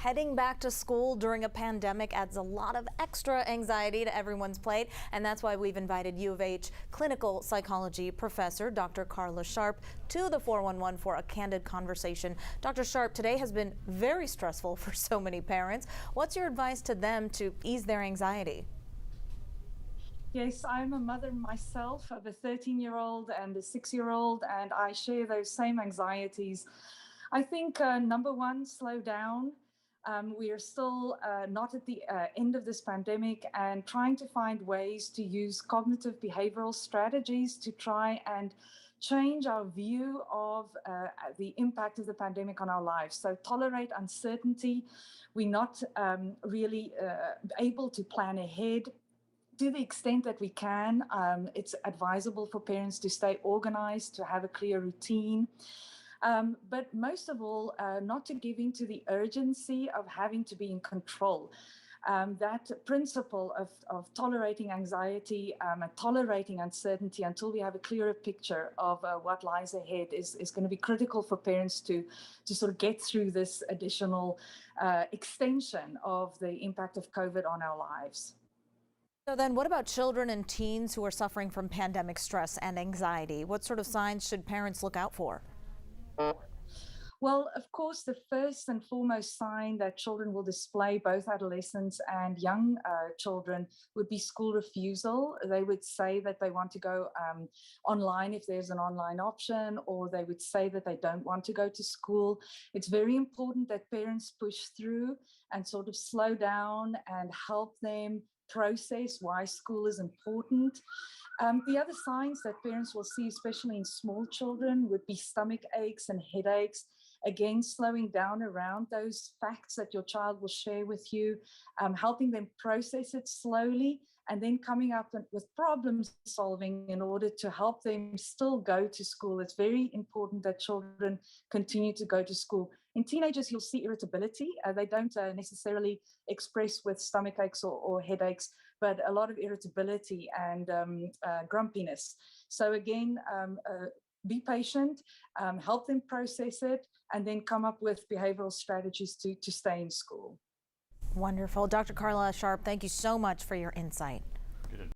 heading back to school during a pandemic adds a lot of extra anxiety to everyone's plate, and that's why we've invited U of H clinical psychology professor Dr. Carla Sharp to the 411 for a candid conversation. Dr. Sharp, today has been very stressful for so many parents. What's your advice to them to ease their anxiety? Yes, I'm a mother myself of a 13-year-old and a 6-year-old, and I share those same anxieties. I think number one, slow down. We are still not at the end of this pandemic, and trying to find ways to use cognitive behavioral strategies to try and change our view of the impact of the pandemic on our lives. So tolerate uncertainty. We're not really able to plan ahead. To the extent that we can, it's advisable for parents to stay organized, to have a clear routine. But most of all, not to give in to the urgency of having to be in control. That principle of tolerating anxiety and tolerating uncertainty until we have a clearer picture of what lies ahead is going to be critical for parents to sort of get through this additional extension of the impact of COVID on our lives. So then what about children and teens who are suffering from pandemic stress and anxiety? What sort of signs should parents look out for? Well, of course, the first and foremost sign that children will display, both adolescents and young children, would be school refusal. They would say that they want to go online if there's an online option, or they would say that they don't want to go to school. It's very important that parents push through and sort of slow down and help them process why school is important. The other signs that parents will see, especially in small children, would be stomach aches and headaches. Again, slowing down around those facts that your child will share with you, helping them process it slowly, and then coming up with problem solving in order to help them still go to school. It's very important that children continue to go to school. In teenagers, you'll see irritability. They don't necessarily express with stomach aches or headaches, but a lot of irritability and grumpiness. So again, be patient, help them process it, and then come up with behavioral strategies to stay in school. Wonderful. Dr. Carla Sharp, thank you so much for your insight.